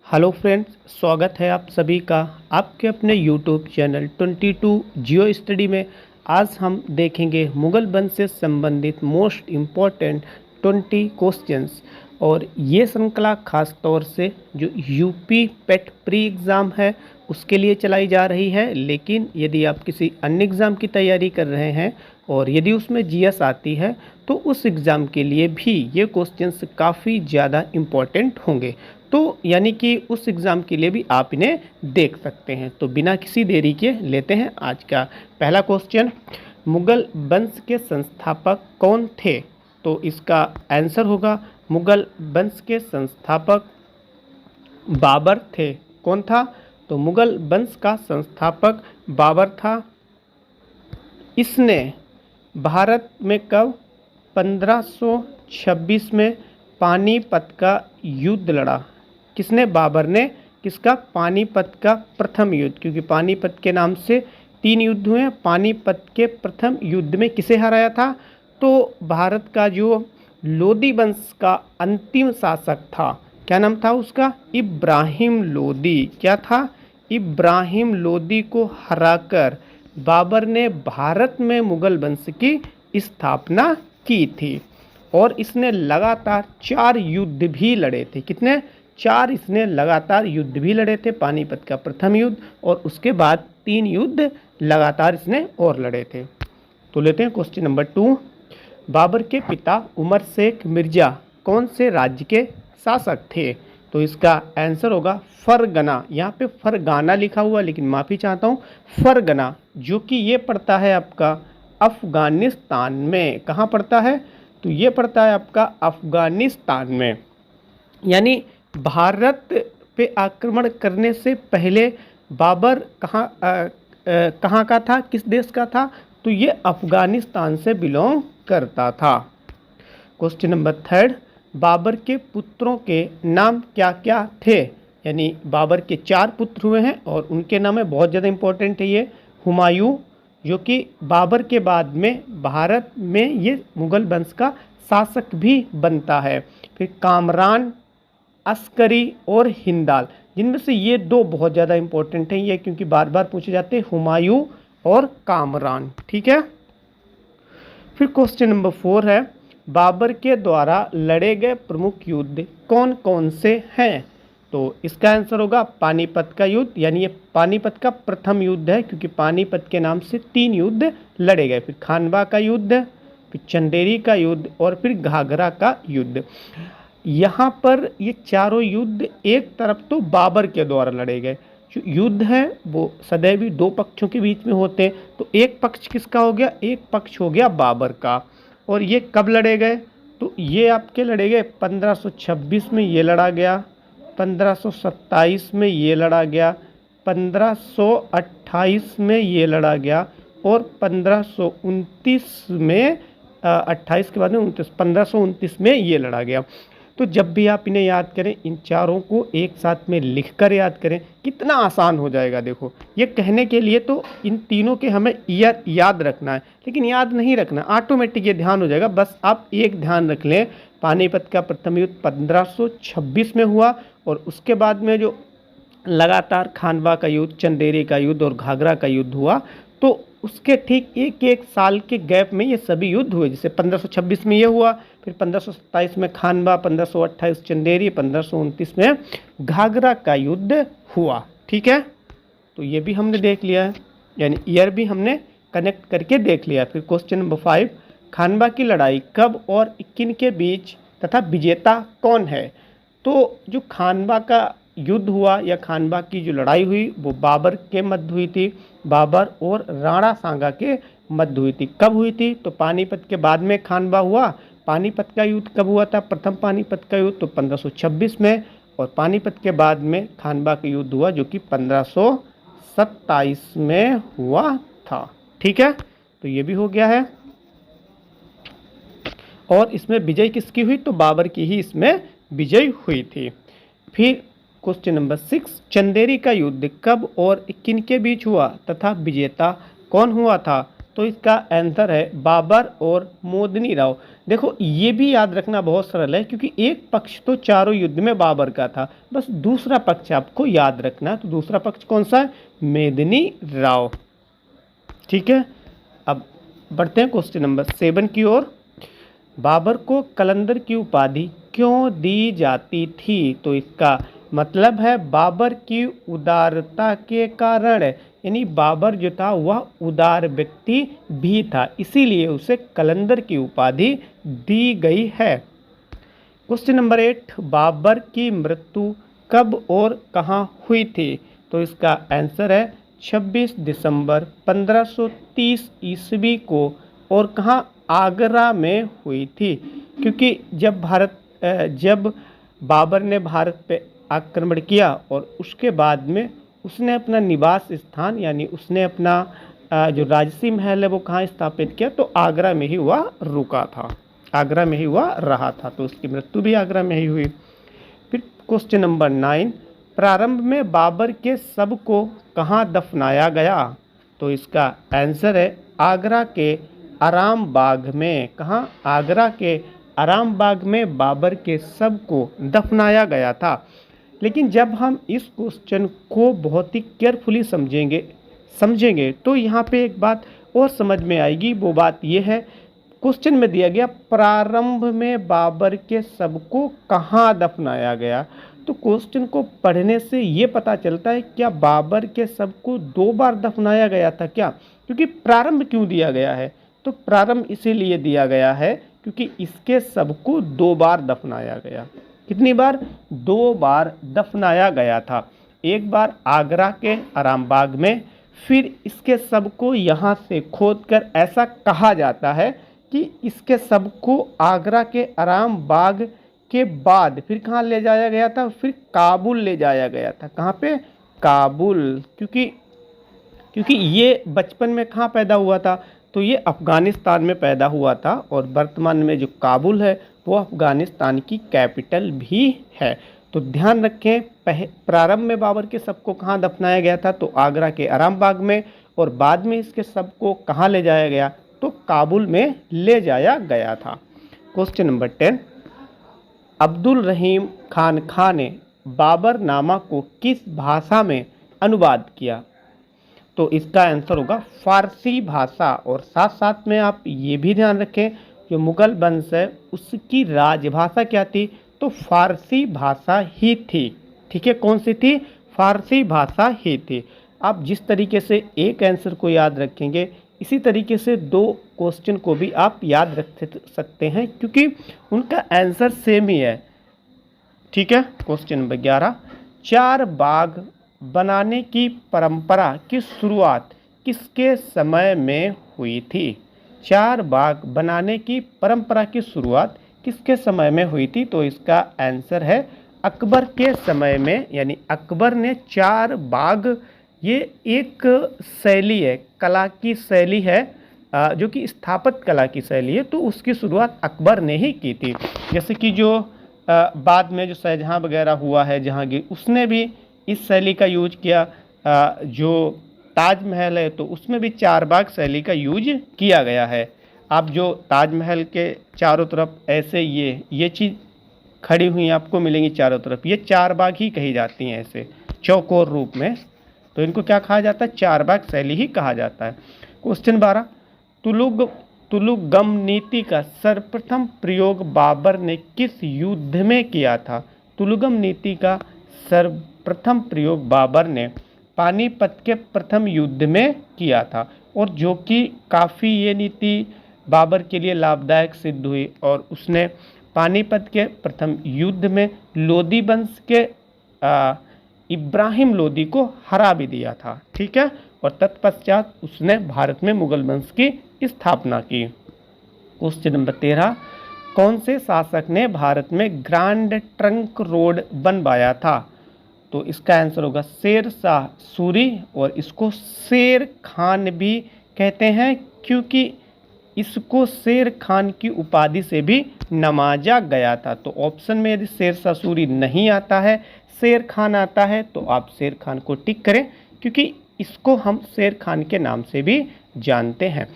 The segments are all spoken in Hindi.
हेलो फ्रेंड्स, स्वागत है आप सभी का आपके अपने यूट्यूब चैनल 22 जियो स्टडी में। आज हम देखेंगे मुगल वंश से संबंधित मोस्ट इम्पॉर्टेंट 20 क्वेश्चंस। और ये श्रृंखला खास तौर से जो यूपी पेट प्री एग्ज़ाम है उसके लिए चलाई जा रही है। लेकिन यदि आप किसी अन्य एग्ज़ाम की तैयारी कर रहे हैं और यदि उसमें जीएस आती है तो उस एग्ज़ाम के लिए भी ये क्वेश्चंस काफ़ी ज़्यादा इम्पॉर्टेंट होंगे। तो यानी कि उस एग्ज़ाम के लिए भी आप इन्हें देख सकते हैं। तो बिना किसी देरी के लेते हैं आज का पहला क्वेश्चन। मुगल वंश के संस्थापक कौन थे? तो इसका आंसर होगा मुगल वंश के संस्थापक बाबर थे। कौन था? तो मुगल वंश का संस्थापक बाबर था। इसने भारत में कब 1526 में पानीपत का युद्ध लड़ा। किसने? बाबर ने। किसका? पानीपत का प्रथम युद्ध, क्योंकि पानीपत के नाम से 3 युद्ध हुए। पानीपत के प्रथम युद्ध में किसे हराया था? तो भारत का जो लोदी वंश का अंतिम शासक था, क्या नाम था उसका? इब्राहिम लोदी। क्या था? इब्राहिम लोदी को हराकर बाबर ने भारत में मुगल वंश की स्थापना की थी। और इसने लगातार 4 युद्ध भी लड़े थे। कितने? 4 इसने लगातार युद्ध भी लड़े थे। पानीपत का प्रथम युद्ध और उसके बाद 3 युद्ध लगातार इसने और लड़े थे। तो लेते हैं क्वेश्चन नंबर 2। बाबर के पिता उमर शेख मिर्जा कौन से राज्य के शासक थे? तो इसका आंसर होगा फरगना। यहाँ पे फरगाना लिखा हुआ, लेकिन माफ़ी चाहता हूँ, फरगना, जो कि ये पड़ता है आपका अफ़गानिस्तान में। कहाँ पड़ता है? तो ये पड़ता है आपका अफ़गानिस्तान में। यानी भारत पे आक्रमण करने से पहले बाबर कहाँ का था? किस देश का था? तो ये अफ़गानिस्तान से बिलोंग करता था। Question number 3। बाबर के पुत्रों के नाम क्या क्या थे? यानी बाबर के 4 पुत्र हुए हैं और उनके नाम है, बहुत ज़्यादा इंपॉर्टेंट है ये। हुमायूं, जो कि बाबर के बाद में भारत में ये मुगल वंश का शासक भी बनता है। फिर कामरान, अस्करी और हिंदाल, जिनमें से ये 2 बहुत ज़्यादा इंपॉर्टेंट हैं ये, क्योंकि बार बार पूछे जाते हैं, हुमायूं और कामरान। ठीक है। फिर क्वेश्चन नंबर 4 है, बाबर के द्वारा लड़े गए प्रमुख युद्ध कौन कौन से हैं? तो इसका आंसर होगा पानीपत का युद्ध। यानी ये पानीपत का प्रथम युद्ध है, क्योंकि पानीपत के नाम से 3 युद्ध लड़े गए। फिर खानवा का युद्ध, फिर चंदेरी का युद्ध और फिर घाघरा का युद्ध। यहाँ पर ये चारों युद्ध एक तरफ तो बाबर के द्वारा लड़े गए। जो युद्ध है वो सदैव ही 2 पक्षों के बीच में होते हैं। तो एक पक्ष किसका हो गया? एक पक्ष हो गया बाबर का। और ये कब लड़े गए? तो ये आपके लड़े गए 1526 में ये लड़ा गया, 1527 में ये लड़ा गया, 1528 में ये लड़ा गया और 1529 में 28 के बाद में 1529 में ये लड़ा गया। तो जब भी आप इन्हें याद करें, इन चारों को एक साथ में लिखकर याद करें, कितना आसान हो जाएगा। देखो, ये कहने के लिए तो इन तीनों के हमें ईयर याद रखना है, लेकिन याद नहीं रखना, ऑटोमेटिक ये ध्यान हो जाएगा। बस आप एक ध्यान रख लें, पानीपत का प्रथम युद्ध 1526 में हुआ और उसके बाद में जो लगातार खानवा का युद्ध, चंदेरी का युद्ध और घाघरा का युद्ध हुआ, तो उसके ठीक एक एक साल के गैप में ये सभी युद्ध हुए। जैसे 1526 में ये हुआ, फिर 1527 में खानवा, 1528 चंदेरी, 1529 में घाघरा का युद्ध हुआ। ठीक है। तो ये भी हमने देख लिया है, यानी ईयर भी हमने कनेक्ट करके देख लिया। फिर क्वेश्चन नंबर 5, खानवा की लड़ाई कब और किन के बीच तथा विजेता कौन है? तो जो खानवा का युद्ध हुआ या खानवा की जो लड़ाई हुई वो बाबर के मध्य हुई थी। बाबर और राणा सांगा के मध्य हुई थी। कब हुई थी? तो पानीपत के बाद में खानवा हुआ। पानीपत का युद्ध कब हुआ था? प्रथम पानीपत का युद्ध तो 1526 में, और पानीपत के बाद में खानवा का युद्ध हुआ जो कि 1527 में हुआ था। ठीक है। तो ये भी हो गया है। और इसमें विजय किसकी हुई? तो बाबर की ही इसमें विजय हुई थी। फिर क्वेश्चन नंबर 6, चंदेरी का युद्ध कब और किन के बीच हुआ तथा विजेता कौन हुआ था? तो इसका आंसर है बाबर और मोदनी राव। देखो ये भी याद रखना बहुत सरल है, क्योंकि एक पक्ष तो चारों युद्ध में बाबर का था, बस दूसरा पक्ष आपको याद रखना। तो दूसरा पक्ष कौन सा है? मेदिनी राव। ठीक है, अब बढ़ते हैं क्वेश्चन नंबर 7 की ओर। बाबर को कलंदर की उपाधि क्यों दी जाती थी? तो इसका मतलब है बाबर की उदारता के कारण, यानी बाबर जो था वह उदार व्यक्ति भी था, इसीलिए उसे कलंदर की उपाधि दी गई है। क्वेश्चन नंबर 8, बाबर की मृत्यु कब और कहाँ हुई थी? तो इसका आंसर है 26 दिसंबर 1530 ईस्वी को, और कहाँ? आगरा में हुई थी। क्योंकि जब बाबर ने भारत पे आक्रमण किया और उसके बाद में उसने अपना निवास स्थान, यानी उसने अपना जो राजसी महल है वो कहाँ स्थापित किया? तो आगरा में ही वह रुका था, आगरा में ही वह रहा था, तो उसकी मृत्यु भी आगरा में ही हुई। फिर क्वेश्चन नंबर 9, प्रारंभ में बाबर के शव को कहाँ दफनाया गया? तो इसका आंसर है आगरा के आराम बाग में। कहाँ? आगरा के आराम बाग में बाबर के शव को दफनाया गया था। लेकिन जब हम इस क्वेश्चन को बहुत ही केयरफुली समझेंगे तो यहाँ पे एक बात और समझ में आएगी। वो बात ये है, क्वेश्चन में दिया गया प्रारंभ में बाबर के शव को कहाँ दफनाया गया। तो क्वेश्चन को पढ़ने से ये पता चलता है क्या बाबर के शव को 2 बार दफनाया गया था क्या? क्योंकि प्रारंभ क्यों दिया गया है? तो प्रारंभ इसीलिए दिया गया है क्योंकि इसके शव को 2 बार दफनाया गया। कितनी बार? 2 बार दफनाया गया था। एक बार आगरा के आराम बाग में, फिर इसके शव को यहाँ से खोदकर ऐसा कहा जाता है कि इसके शव को आगरा के आराम बाग के बाद फिर कहाँ ले जाया गया था? फिर काबुल ले जाया गया था। कहाँ पे? काबुल। क्योंकि ये बचपन में कहाँ पैदा हुआ था? तो ये अफ़गानिस्तान में पैदा हुआ था, और वर्तमान में जो काबुल है वो अफ़गानिस्तान की कैपिटल भी है। तो ध्यान रखें, प्रारंभ में बाबर के शव को कहाँ दफनाया गया था? तो आगरा के आराम बाग में, और बाद में इसके शव को कहाँ ले जाया गया? तो काबुल में ले जाया गया था। क्वेश्चन नंबर 10, अब्दुल रहीम खान ने बाबर नामा को किस भाषा में अनुवाद किया? तो इसका आंसर होगा फारसी भाषा। और साथ साथ में आप ये भी ध्यान रखें, जो मुगल वंश है उसकी राजभाषा क्या थी? तो फारसी भाषा ही थी। ठीक है, कौन सी थी? फारसी भाषा ही थी। आप जिस तरीके से एक आंसर को याद रखेंगे, इसी तरीके से 2 क्वेश्चन को भी आप याद रख सकते हैं, क्योंकि उनका आंसर सेम ही है। ठीक है, क्वेश्चन नंबर 11, 4 बाग बनाने की परंपरा की शुरुआत किसके समय में हुई थी? 4 बाग बनाने की परंपरा की शुरुआत किसके समय में हुई थी? तो इसका आंसर है अकबर के समय में, यानी अकबर ने 4 बाग, ये एक शैली है, कला की शैली है, जो कि स्थापत्य कला की शैली है, तो उसकी शुरुआत अकबर ने ही की थी। जैसे कि जो बाद में जो शाहजहाँ वगैरह हुआ है, जहांगीर, उसने भी इस शैली का यूज किया। जो ताजमहल है तो उसमें भी 4 बाग शैली का यूज किया गया है। आप जो ताजमहल के चारों तरफ ऐसे ये चीज़ खड़ी हुई आपको मिलेंगी चारों तरफ, ये 4 बाग ही कही जाती हैं, ऐसे चौकोर रूप में, तो इनको क्या कहा जाता है? 4 बाग शैली ही कहा जाता है। क्वेश्चन 12, तुलुगम नीति का सर्वप्रथम प्रयोग बाबर ने किस युद्ध में किया था? तुलुगम नीति का सर्वप्रथम प्रयोग बाबर ने पानीपत के प्रथम युद्ध में किया था, और जो कि काफ़ी ये नीति बाबर के लिए लाभदायक सिद्ध हुई, और उसने पानीपत के प्रथम युद्ध में लोदी वंश के इब्राहिम लोदी को हरा भी दिया था। ठीक है, और तत्पश्चात उसने भारत में मुगल वंश की स्थापना की। क्वेश्चन नंबर 13, कौन से शासक ने भारत में ग्रैंड ट्रंक रोड बनवाया था? तो इसका आंसर होगा शेर शाह सूरी, और इसको शेर खान भी कहते हैं, क्योंकि इसको शेर खान की उपाधि से भी नवाजा गया था। तो ऑप्शन में यदि शेर शाह सूरी नहीं आता है, शेर खान आता है, तो आप शेर खान को टिक करें, क्योंकि इसको हम शेर खान के नाम से भी जानते हैं।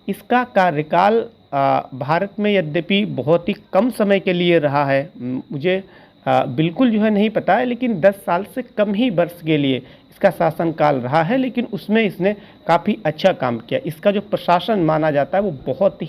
इसका कार्यकाल भारत में यद्यपि बहुत ही कम समय के लिए रहा है, मुझे बिल्कुल जो है नहीं पता है, लेकिन 10 साल से कम ही वर्ष के लिए इसका शासनकाल रहा है, लेकिन उसमें इसने काफ़ी अच्छा काम किया। इसका जो प्रशासन माना जाता है वो बहुत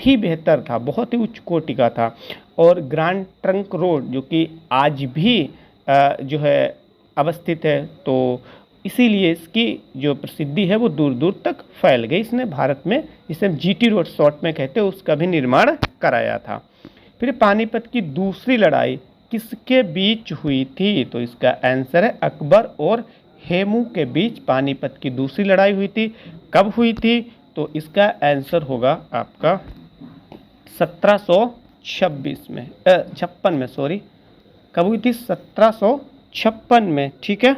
ही बेहतर था, बहुत ही उच्च कोटि का था। और ग्रैंड ट्रंक रोड जो कि आज भी जो है अवस्थित है, तो इसीलिए इसकी जो प्रसिद्धि है वो दूर दूर तक फैल गई। इसने भारत में, जिसे हम जीटी रोड शॉर्ट में कहते हैं, उसका भी निर्माण कराया था। फिर पानीपत की दूसरी लड़ाई किसके बीच हुई थी? तो इसका आंसर है अकबर और हेमू के बीच पानीपत की दूसरी लड़ाई हुई थी। कब हुई थी? तो इसका आंसर होगा आपका 1756 में 56 में, सॉरी, कब हुई थी? 1756 में, ठीक है।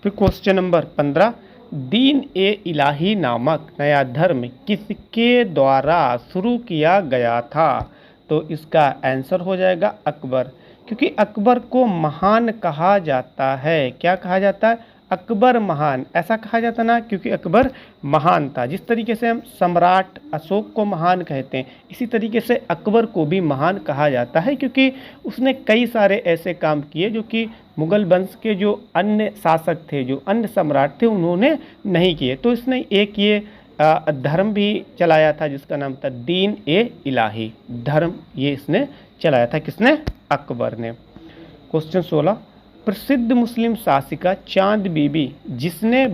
फिर क्वेश्चन नंबर 15, दीन ए इलाही नामक नया धर्म किसके द्वारा शुरू किया गया था? तो इसका आंसर हो जाएगा अकबर, क्योंकि अकबर को महान कहा जाता है। क्या कहा जाता है? अकबर महान, ऐसा कहा जाता ना, क्योंकि अकबर महान था। जिस तरीके से हम सम्राट अशोक को महान कहते हैं, इसी तरीके से अकबर को भी महान कहा जाता है, क्योंकि उसने कई सारे ऐसे काम किए जो कि मुगल वंश के जो अन्य शासक थे, जो अन्य सम्राट थे, उन्होंने नहीं किए। तो इसने एक ये धर्म भी चलाया था जिसका नाम था दीन ए इलाही धर्म। ये इसने चलाया था, किसने? अकबर ने। क्वेश्चन 16, प्रसिद्ध मुस्लिम शासिका चांद बीबी जिसने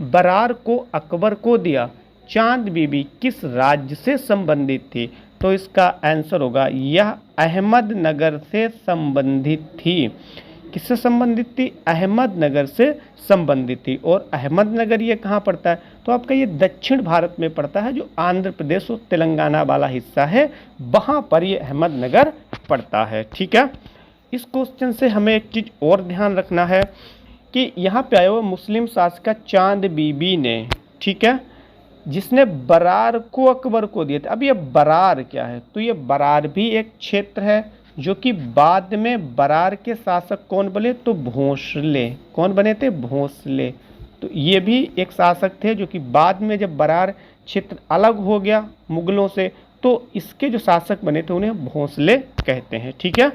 बरार को अकबर को दिया, चांद बीबी किस राज्य से संबंधित थी? तो इसका आंसर होगा, यह अहमदनगर से संबंधित थी। किससे संबंधित थी? अहमदनगर से संबंधित थी। और अहमदनगर ये कहाँ पड़ता है? तो आपका ये दक्षिण भारत में पड़ता है, जो आंध्र प्रदेश और तेलंगाना वाला हिस्सा है, वहाँ पर ये अहमदनगर पड़ता है, ठीक है। इस क्वेश्चन से हमें एक चीज़ और ध्यान रखना है कि यहाँ पे आया हुआ मुस्लिम शासिका चांद बीबी ने, ठीक है, जिसने बरार को अकबर को दिया था। अब ये बरार क्या है? तो ये बरार भी एक क्षेत्र है जो कि बाद में बरार के शासक कौन बने? तो भोंसले। कौन बने थे? भोंसले। तो ये भी एक शासक थे जो कि बाद में जब बरार क्षेत्र अलग हो गया मुगलों से, तो इसके जो शासक बने थे उन्हें भोंसले कहते हैं, ठीक है।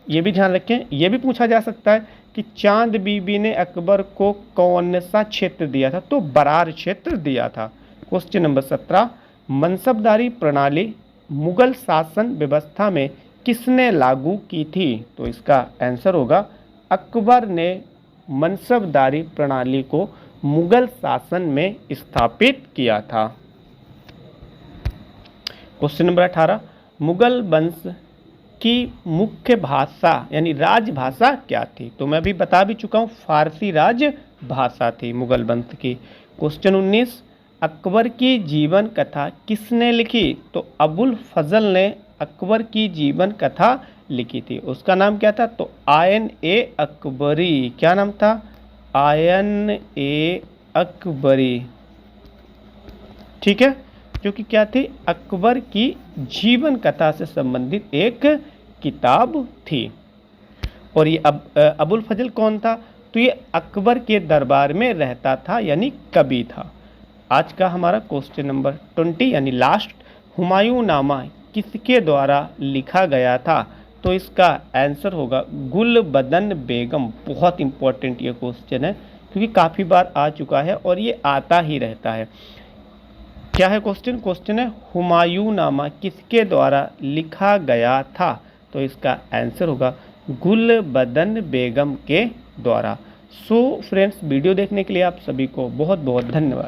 ये भी ध्यान रखें। ये भी पूछा जा सकता है कि चांद बीबी ने अकबर को कौन सा क्षेत्र दिया था? तो बरार क्षेत्र दिया था। क्वेश्चन नंबर 17, मनसबदारी प्रणाली मुगल शासन व्यवस्था में किसने लागू की थी? तो इसका आंसर होगा, अकबर ने मनसबदारी प्रणाली को मुगल शासन में स्थापित किया था। क्वेश्चन नंबर 18, मुगल वंश की मुख्य भाषा यानी राजभाषा क्या थी? तो मैं अभी बता भी चुका हूँ, फारसी राजभाषा थी मुगल वंश की। क्वेश्चन 19, अकबर की जीवन कथा किसने लिखी? तो अबुल फजल ने अकबर की जीवन कथा लिखी थी। उसका नाम क्या था? तो आयन ए अकबरी। क्या नाम था? आयन ए अकबरी, ठीक है, जो कि क्या थी? अकबर की जीवन कथा से संबंधित एक किताब थी। और ये अबुल फजल कौन था? तो ये अकबर के दरबार में रहता था, यानी कवि था। आज का हमारा क्वेश्चन नंबर 20 यानी लास्ट, हुमायूं नामा किसके द्वारा लिखा गया था? तो इसका आंसर होगा गुलबदन बेगम। बहुत इंपॉर्टेंट ये क्वेश्चन है, क्योंकि काफ़ी बार आ चुका है और ये आता ही रहता है। क्या है क्वेश्चन? क्वेश्चन है हुमायूं नामा किसके द्वारा लिखा गया था? तो इसका आंसर होगा गुलबदन बेगम के द्वारा। सो फ्रेंड्स, वीडियो देखने के लिए आप सभी को बहुत बहुत धन्यवाद।